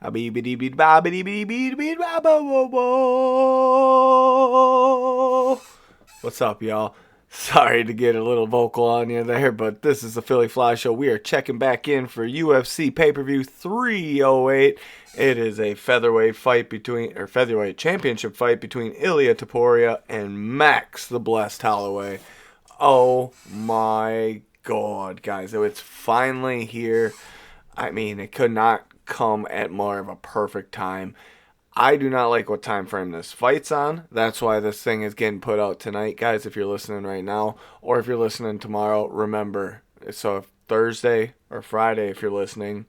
What's up, y'all? Sorry to get a little vocal on you there, but this is the Philyflishow. We are checking back in for UFC pay-per-view 308. It is a featherweight championship fight between Ilia Toporia and Max the Blessed Holloway. Oh my God, guys. It's finally here. I mean, it could not come at more of a perfect time. I do not like what time frame this fight's on. That's why this thing is getting put out tonight, guys, if you're listening right now. Or if you're listening tomorrow, remember. So if Thursday or Friday, if you're listening,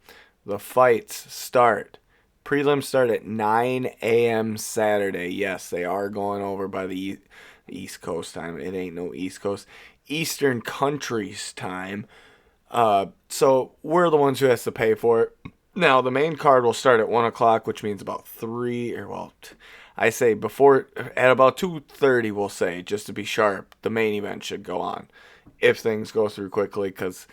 the fights start. Prelims start at 9 a.m. Saturday. Yes, they are going over by the East Coast time. It ain't no East Coast. Eastern countries time. So we're the ones who has to pay for it. Now, the main card will start at 1 o'clock, which means about 3, I say before, at about 2:30, we'll say, just to be sharp, the main event should go on. If things go through quickly, because,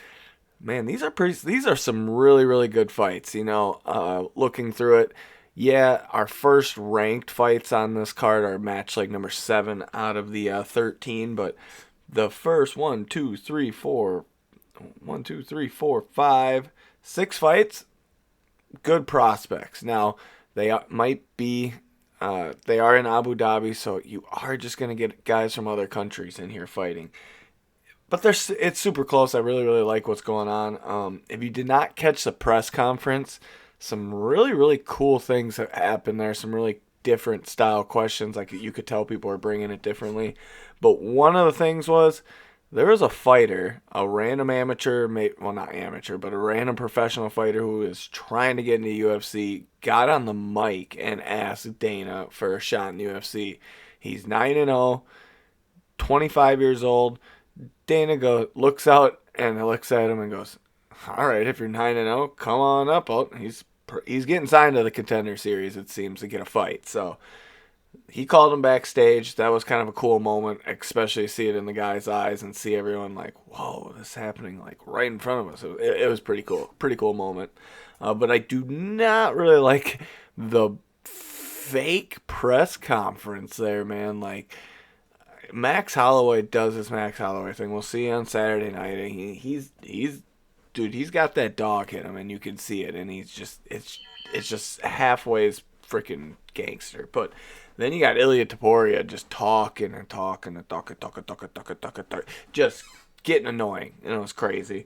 man, these are some really, really good fights, looking through it. Yeah, our first ranked fights on this card are match like number 7 out of the 13, but the first 6 fights, good prospects. Now, they are in Abu Dhabi, so you are just going to get guys from other countries in here fighting. But it's super close. I really, really like what's going on. If you did not catch the press conference, some really, really cool things have happened there. Some really different style questions. Like, you could tell people are bringing it differently. But one of the things was, there was a fighter, a random amateur, not amateur, but a random professional fighter who was trying to get into UFC, got on the mic and asked Dana for a shot in the UFC. He's 9-0, 25 years old. Dana looks out and looks at him and goes, "All right, if you're 9-0, come on up." Oh, he's getting signed to the Contender Series, it seems, to get a fight. So he called him backstage. That was kind of a cool moment, especially see it in the guy's eyes and see everyone like, whoa, this is happening like right in front of us. It was pretty cool. Pretty cool moment. But I do not really like the fake press conference there, man. Like, Max Holloway does his Max Holloway thing. We'll see on Saturday night. He's got that dog in him, and you can see it. And it's just halfway freaking gangster. But then you got Ilia Toporia just talking, just getting annoying. It was crazy.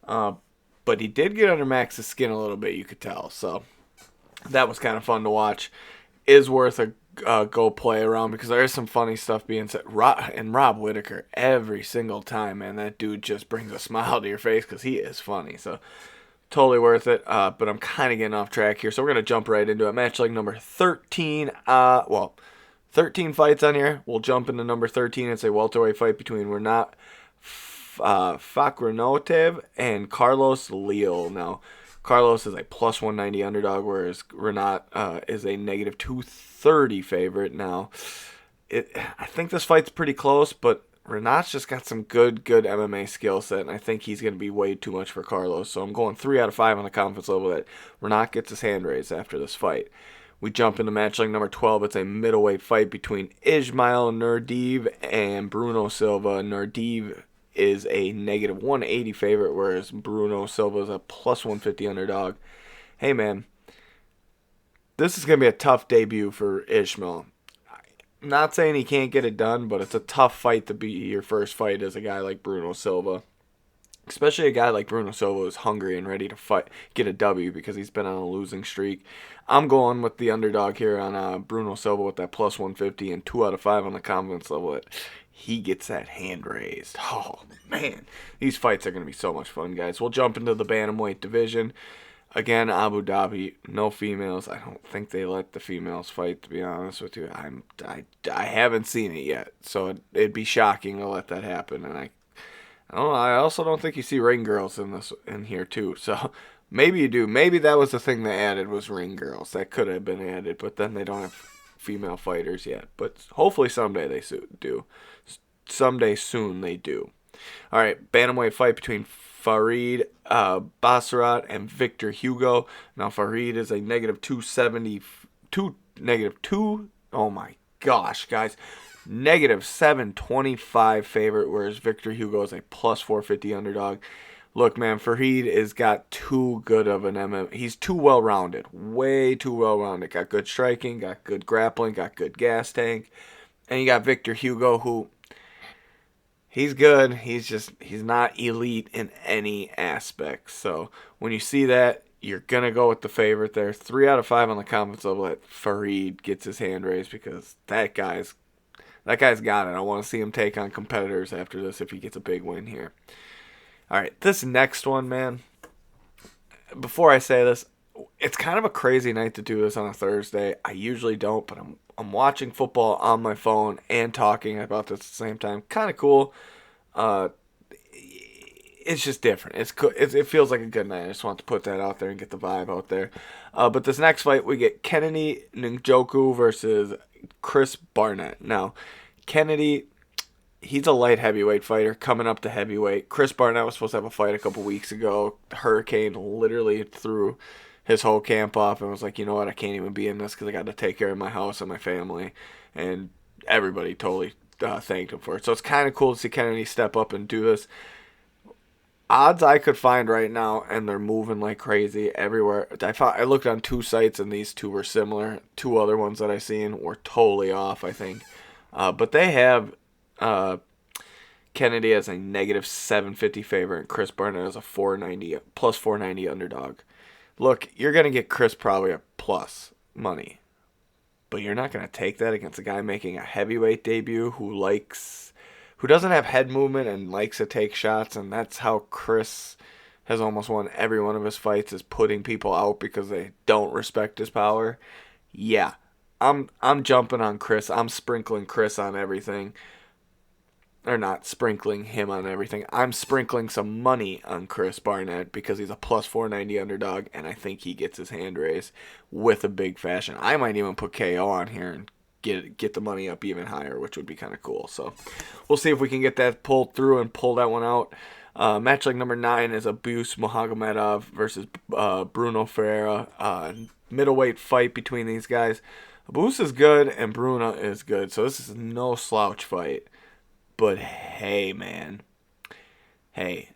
But he did get under Max's skin a little bit, you could tell. So that was kind of fun to watch. Is worth a go play around, because there is some funny stuff being said. Rob Whittaker, every single time, man, that dude just brings a smile to your face because he is funny. So totally worth it, but I'm kind of getting off track here, so we're going to jump right into it. Match like number 13, 13 fights on here. We'll jump into number 13. It's a welterweight fight between Renat Fakhrinotov and Carlos Leal. Now, Carlos is a plus 190 underdog, whereas Renat is a negative 230 favorite. Now, I think this fight's pretty close, but Renat's just got some good MMA skill set, and I think he's going to be way too much for Carlos. So I'm going 3 out of 5 on the confidence level that Renat gets his hand raised after this fight. We jump into match like number 12. It's a middleweight fight between Ismail Nurdiv and Bruno Silva. Nurdiv is a negative 180 favorite, whereas Bruno Silva is a plus 150 underdog. Hey, man, this is going to be a tough debut for Ismail. Not saying he can't get it done, but it's a tough fight to be your first fight as a guy like Bruno Silva. Especially a guy like Bruno Silva who's hungry and ready to get a W because he's been on a losing streak. I'm going with the underdog here on Bruno Silva with that plus 150 and 2 out of 5 on the confidence level that he gets that hand raised. Oh, man. These fights are going to be so much fun, guys. We'll jump into the bantamweight division. Again, Abu Dhabi, no females. I don't think they let the females fight, to be honest with you. I haven't seen it yet, so it'd be shocking to let that happen. And I don't know, I also don't think you see ring girls in here too. So maybe you do. Maybe that was the thing they added, was ring girls. That could have been added, but then they don't have female fighters yet. But hopefully someday they do. Someday soon they do. All right, bantamweight fight between Farid Basharat and Victor Hugo. Now, Farid is a negative 270, negative 2. Oh my gosh, guys. Negative 725 favorite, whereas Victor Hugo is a plus 450 underdog. Look, man, Farid has got too good of an MMA. He's too well-rounded. Way too well-rounded. Got good striking, got good grappling, got good gas tank. And you got Victor Hugo, who, he's good. He's not elite in any aspect. So when you see that, you're going to go with the favorite there. 3 out of 5 on the confidence level that Farid gets his hand raised, because that guy's got it. I want to see him take on competitors after this if he gets a big win here. All right, this next one, man. Before I say this, it's kind of a crazy night to do this on a Thursday. I usually don't, but I'm watching football on my phone and talking about this at the same time. Kind of cool. It's just different. It feels like a good night. I just want to put that out there and get the vibe out there. But this next fight, we get Kennedy Njoku versus Chris Barnett. Now, Kennedy, he's a light heavyweight fighter coming up to heavyweight. Chris Barnett was supposed to have a fight a couple weeks ago. Hurricane literally threw his whole camp off and was like, you know what, I can't even be in this because I got to take care of my house and my family. And everybody totally thanked him for it. So it's kind of cool to see Kennedy step up and do this. Odds I could find right now, and they're moving like crazy everywhere. I looked on 2 sites, and these 2 were similar. 2 other ones that I seen were totally off, I think. But they have Kennedy as a negative 750 favorite, and Chris Barnett as a 490 plus 490 underdog. Look, you're gonna get Chris probably a plus money, but you're not gonna take that against a guy making a heavyweight debut who doesn't have head movement and likes to take shots, and that's how Chris has almost won every one of his fights, is putting people out because they don't respect his power. Yeah, I'm jumping on Chris. I'm sprinkling Chris on everything. Or not sprinkling him on everything. I'm sprinkling some money on Chris Barnett because he's a plus 490 underdog, and I think he gets his hand raised with a big fashion. I might even put KO on here and get the money up even higher, which would be kind of cool. So we'll see if we can get that pulled through and pull that one out. Match like number 9 is Abus Muhammedov versus Bruno Ferreira. Middleweight fight between these guys. Abus is good and Bruno is good, so this is no slouch fight. But hey, man. Hey.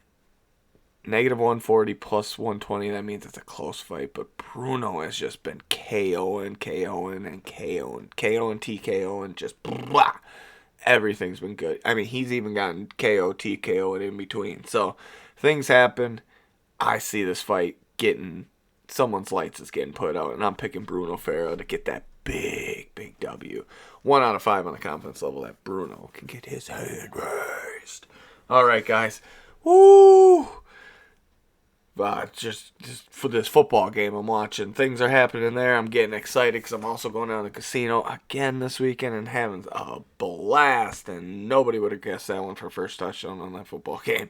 Negative 140 plus 120, that means it's a close fight. But Bruno has just been KOing, TKOing, just blah. Everything's been good. I mean, he's even gotten KO, TKO in between. So, things happen. I see this fight getting, someone's lights is getting put out. And I'm picking Bruno Ferreira to get that big W. 1 out of 5 on the confidence level that Bruno can get his hand raised. All right, guys. Woo! Just for this football game I'm watching. Things are happening there. I'm getting excited because I'm also going down to the casino again this weekend and having a blast. And nobody would have guessed that one for first touchdown on that football game.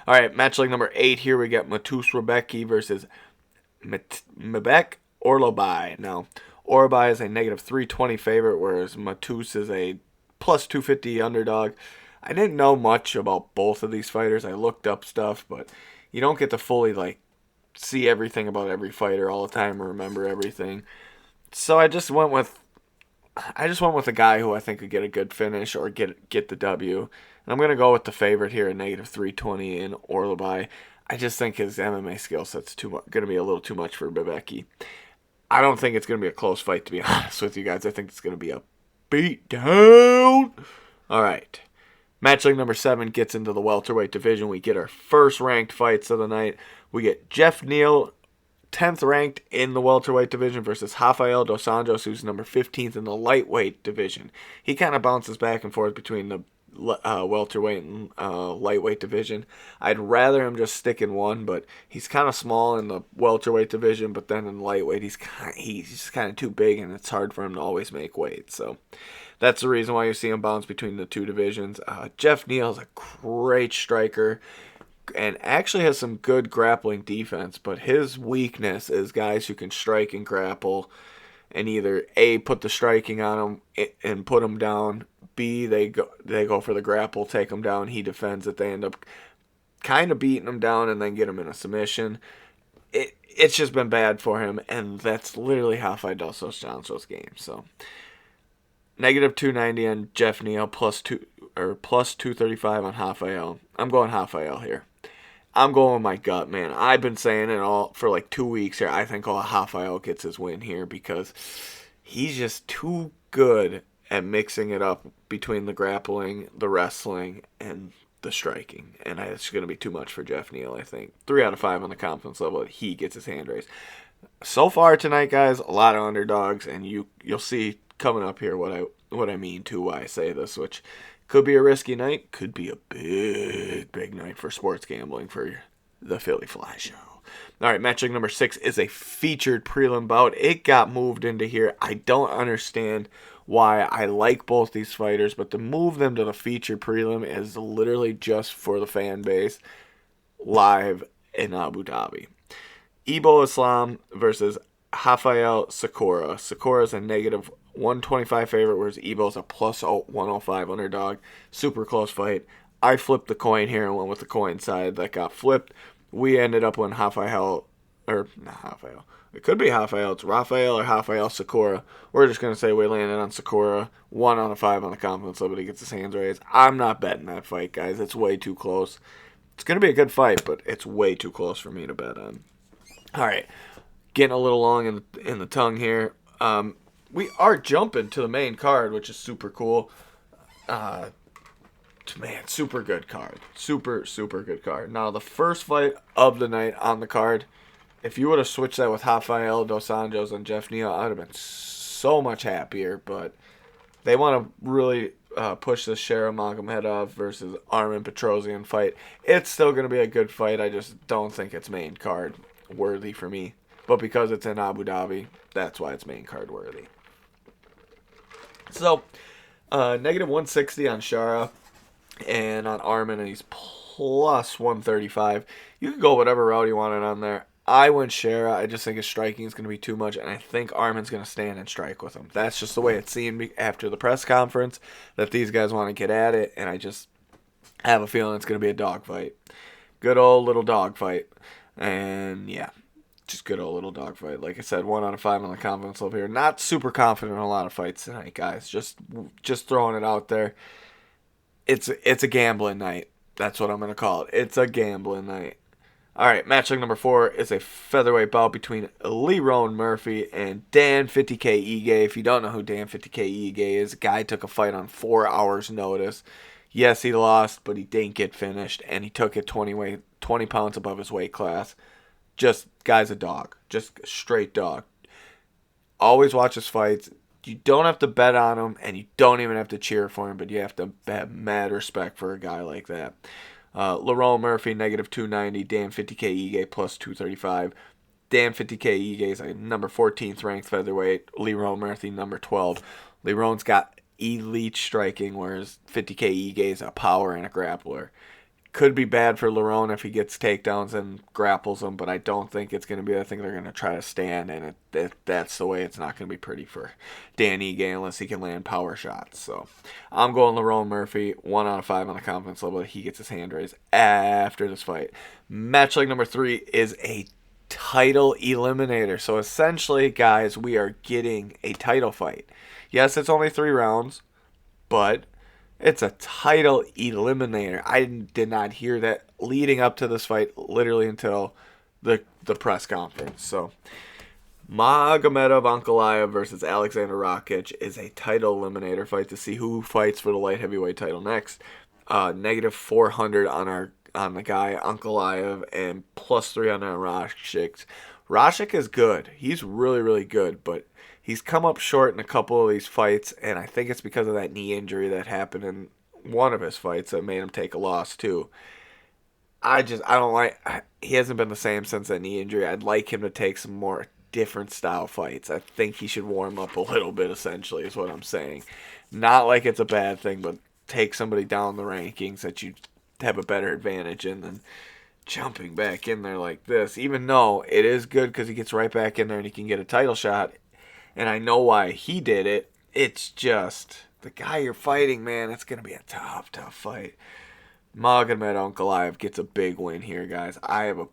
All right, match like number 8 here. We got Matus Rebecki versus Mebek Orlobai. Now, Orlobai is a negative 320 favorite, whereas Matus is a plus 250 underdog. I didn't know much about both of these fighters. I looked up stuff, but you don't get to fully see everything about every fighter all the time or remember everything. So I just went with a guy who I think could get a good finish or get the W. And I'm gonna go with the favorite here at negative 320 in Orlobai. I just think his MMA skill set's gonna be a little too much for Bebeki. I don't think it's gonna be a close fight, to be honest with you guys. I think it's gonna be a beat down. All right. Match like number 7 gets into the welterweight division. We get our first ranked fights of the night. We get Jeff Neal, 10th ranked in the welterweight division, versus Rafael Dos Anjos, who's number 15th in the lightweight division. He kind of bounces back and forth between the welterweight and lightweight division. I'd rather him just stick in one, but he's kind of small in the welterweight division, but then in lightweight he's just kind of too big, and it's hard for him to always make weight. So that's the reason why you see him bounce between the two divisions. Jeff Neal is a great striker and actually has some good grappling defense, but his weakness is guys who can strike and grapple and either A, put the striking on him and put him down, B, they go for the grapple, take him down, he defends it, they end up kind of beating him down and then get him in a submission. It's just been bad for him, and that's literally Rafael dos Anjos' game. So negative 290 on Jeff Neal, plus 235 on Rafael. I'm going Rafael here. I'm going with my gut, man. I've been saying it all for like 2 weeks here. I think Rafael gets his win here because he's just too good at mixing it up between the grappling, the wrestling, and the striking. And it's going to be too much for Jeff Neal, I think. 3 out of 5 on the confidence level. He gets his hand raised. So far tonight, guys, a lot of underdogs, and you'll see coming up here what I mean too, why I say this, which could be a risky night, could be a big night for sports gambling for the Philyflishow. All right, matchup number 6 is a featured prelim bout. It got moved into here. I don't understand why. I like both these fighters, but to move them to the featured prelim is literally just for the fan base live in Abu Dhabi. Ibo Islam versus Rafael Sakura. Sakura's a negative 125 favorite, whereas Ibo's a plus 105 underdog. Super close fight. I flipped the coin here and went with the coin side that got flipped. We ended up with Rafael, or not Rafael. It could be Rafael. It's Rafael or Rafael Sakura. We're just going to say we landed on Sakura. 1 out of 5 on the confidence level. He gets his hands raised. I'm not betting that fight, guys. It's way too close. It's going to be a good fight, but it's way too close for me to bet on. All right. Getting a little long in the tongue here. We are jumping to the main card, which is super cool. Man, super good card. Super good card. Now, the first fight of the night on the card, if you would have switched that with Rafael dos Anjos and Jeff Neal, I would have been so much happier. But they want to really push this Shera Magomedov versus Armen Petrosyan fight. It's still going to be a good fight. I just don't think it's main card worthy for me. But because it's in Abu Dhabi, that's why it's main card worthy. So, negative 160 on Shara and on Armen, and he's plus 135. You can go whatever route you wanted on there. I went Shara. I just think his striking is going to be too much, and I think Armen's going to stand and strike with him. That's just the way it seemed after the press conference, that these guys want to get at it, and I just have a feeling it's going to be a dogfight. Good old little dogfight. And, yeah. Just good old little dogfight. Like I said, 1 out of 5 on the confidence level here. Not super confident in a lot of fights tonight, guys. Just throwing it out there. It's a gambling night. That's what I'm going to call it. It's a gambling night. All right, matchup number 4 is a featherweight bout between Lerone Murphy and Dan 50K Ige. If you don't know who Dan 50K Ige is, a guy took a fight on 4 hours' notice. Yes, he lost, but he didn't get finished, and he took it 20 pounds above his weight class. Just, guy's a dog. Just a straight dog. Always watch his fights. You don't have to bet on him, and you don't even have to cheer for him, but you have to have mad respect for a guy like that. Lerone Murphy, negative 290. Dan 50K Ige, plus 235. Dan 50K Ige is a number 14th ranked featherweight. Lerone Murphy, number 12. Lerone's got elite striking, whereas 50K Ige is a power and a grappler. Could be bad for Lerone if he gets takedowns and grapples them, but I don't think it's going to be. I think they're going to try to stand, and that's the way. It's not going to be pretty for Dan Ige unless he can land power shots. So I'm going Lerone Murphy, 1 out of 5 on the confidence level. He gets his hand raised after this fight. Match number 3 is a title eliminator. So essentially, guys, we are getting a title fight. Yes, it's only 3 rounds, but it's a title eliminator. I did not hear that leading up to this fight literally until the press conference. So, Magomedov Ankalaev versus Alexander Rakic is a title eliminator fight to see who fights for the light heavyweight title next. Negative 400 on the guy Ankalaev and plus 300 on Rakic. Rakic is good. He's really good, but he's come up short in a couple of these fights, and I think it's because of that knee injury that happened in one of his fights that made him take a loss too. I don't like. He hasn't been the same since that knee injury. I'd like him to take some more different style fights. I think he should warm up a little bit, essentially, is what I'm saying. Not like it's a bad thing, but take somebody down the rankings that you have a better advantage in than jumping back in there like this. Even though it is good because he gets right back in there and he can get a title shot. And I know why he did it. It's just the guy you're fighting, man. It's going to be a tough fight. Magomed Ankalaev gets a big win here, guys. I have a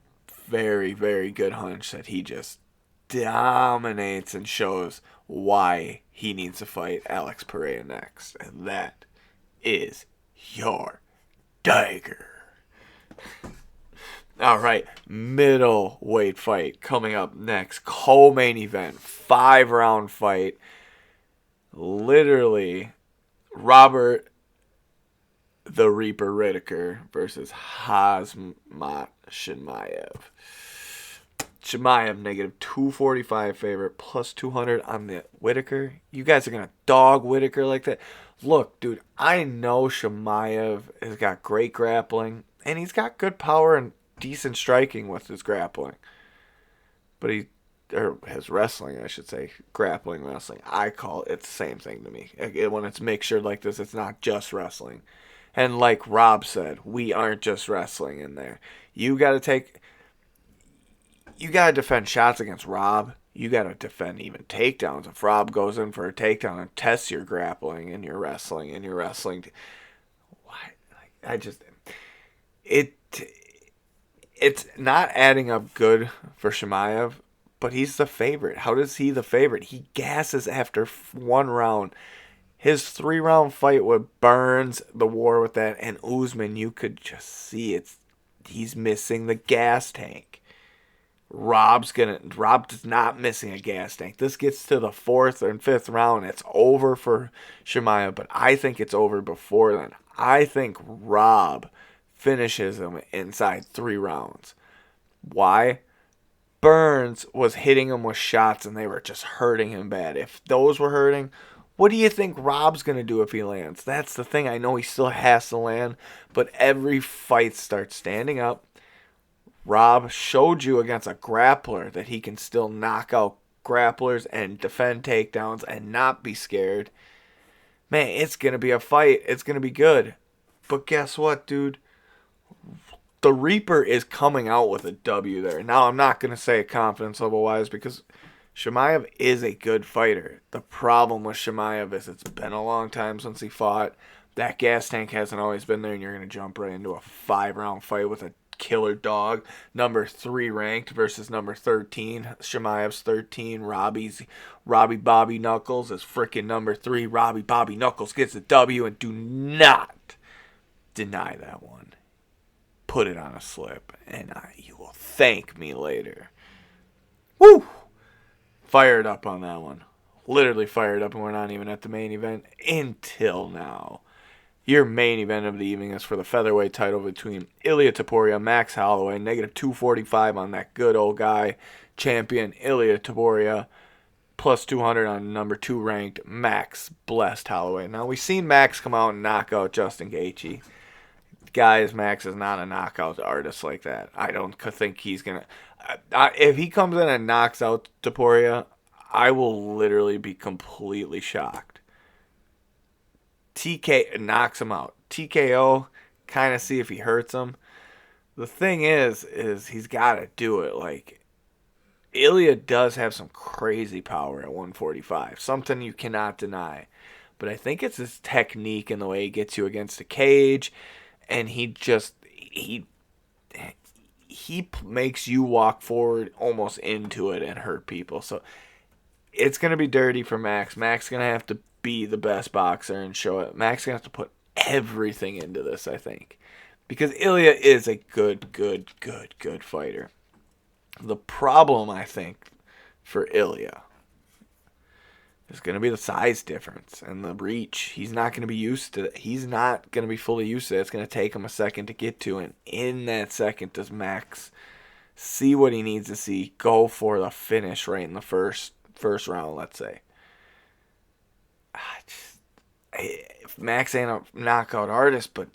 very, very good hunch that he just dominates and shows why he needs to fight Alex Pereira next. And that is your dagger. All right, middleweight fight coming up next. Co-main event, 5-round fight. Literally, Robert the Reaper Whittaker versus Hazmat Chimaev. Chimaev negative 245 favorite, plus 200 on the Whittaker. You guys are going to dog Whittaker like that? Look, dude, I know Chimaev has got great grappling, and he's got good power and decent striking with his grappling. But his wrestling, I should say, grappling wrestling. I call it the same thing to me. When it's mixtured like this, it's not just wrestling. And like Rob said, we aren't just wrestling in there. You got to defend shots against Rob. You got to defend even takedowns. If Rob goes in for a takedown and tests your grappling and your wrestling why? It's not adding up good for Chimaev, but he's the favorite. How does he the favorite? He gasses after one round. His 3-round fight with Burns, the war with that, and Usman, you could just see he's missing the gas tank. Rob's not missing a gas tank. This gets to the 4th and 5th round. It's over for Chimaev, but I think it's over before then. I think Rob finishes him inside 3 rounds. Why? Burns was hitting him with shots and they were just hurting him bad. If those were hurting, what do you think Rob's going to do if he lands? That's the thing. I know he still has to land, but every fight starts standing up. Rob showed you against a grappler that he can still knock out grapplers and defend takedowns and not be scared. Man, it's going to be a fight. It's going to be good. But guess what, dude? The Reaper is coming out with a W there. Now, I'm not going to say confidence level-wise because Chimaev is a good fighter. The problem with Chimaev is it's been a long time since he fought. That gas tank hasn't always been there, and you're going to jump right into a 5-round fight with a killer dog. Number 3 ranked versus number 13. Chimaev's 13. Robbie Bobby Knuckles is freaking number 3. Robbie Bobby Knuckles gets a W, and do not deny that one. Put it on a slip, and you will thank me later. Woo! Fired up on that one. Literally fired up, and we're not even at the main event until now. Your main event of the evening is for the featherweight title between Ilia Toporia, Max Holloway, negative 245 on that good old guy, champion Ilia Toporia, plus 200 on number 2 ranked Max Blessed Holloway. Now, we've seen Max come out and knock out Justin Gaethje. Guys, Max is not a knockout artist like that. I don't think he's going to... If he comes in and knocks out Toporia, I will literally be completely shocked. TK knocks him out. TKO, kind of see if he hurts him. The thing is he's got to do it. Like, Ilia does have some crazy power at 145. Something you cannot deny. But I think it's his technique and the way he gets you against the cage. And he makes you walk forward almost into it and hurt people. So it's going to be dirty for Max. Max is going to have to be the best boxer and show it. Max is going to have to put everything into this, I think. Because Ilia is a good fighter. The problem, I think, for Ilia is going to be the size difference and the reach. He's not going to be used to it. He's not going to be fully used to it. It's going to take him a second to get to. And in that second, does Max see what he needs to see, go for the finish right in the first round, let's say. Max ain't a knockout artist, but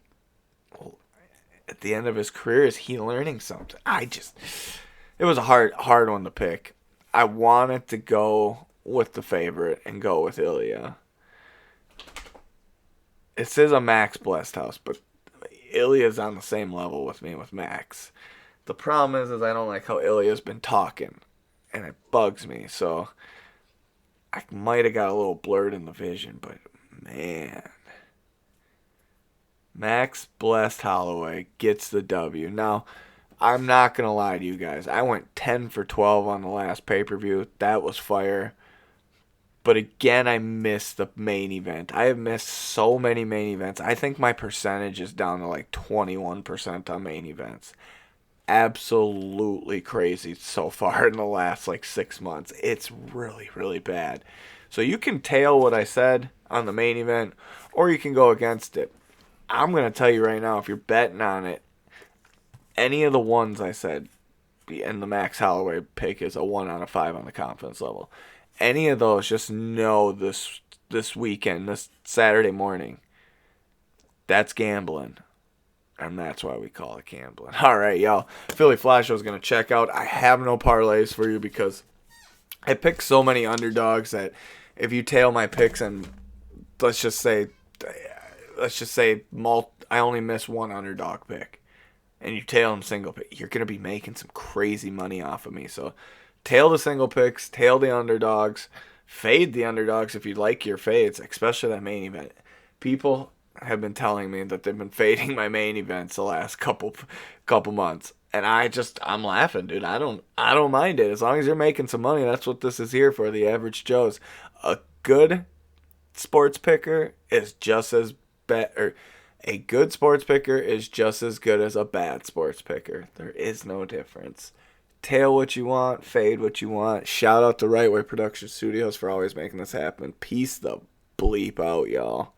at the end of his career, is he learning something? It was a hard one to pick. I wanted to go with the favorite and go with Ilia. It says a Max Blessed house, but Ilia's on the same level with me with Max. The problem is I don't like how Ilia's been talking, and it bugs me. So I might have got a little blurred in the vision, but man, Max Blessed Holloway gets the W. Now, I'm not going to lie to you guys. I went 10 for 12 on the last pay-per-view. That was fire. But again, I missed the main event. I have missed so many main events. I think my percentage is down to like 21% on main events. Absolutely crazy so far in the last like 6 months. It's really, really bad. So you can tail what I said on the main event, or you can go against it. I'm going to tell you right now, if you're betting on it, any of the ones I said, and the Max Holloway pick is a 1 out of 5 on the confidence level. Any of those, just know this weekend, this Saturday morning, that's gambling. And that's why we call it gambling. All right, y'all. Philyflishow is going to check out. I have no parlays for you because I pick so many underdogs that if you tail my picks and let's just say I only miss one underdog pick and you tail them single pick, you're going to be making some crazy money off of me. So tail the single picks, tail the underdogs, fade the underdogs if you like your fades, especially that main event. People have been telling me that they've been fading my main events the last couple months. And I'm laughing, dude. I don't mind it. As long as you're making some money, that's what this is here for, the average Joes. A good sports picker is just as a good sports picker is just as good as a bad sports picker. There is no difference. Tail what you want, fade what you want. Shout out to Right Way Production Studios for always making this happen. Peace the bleep out, y'all.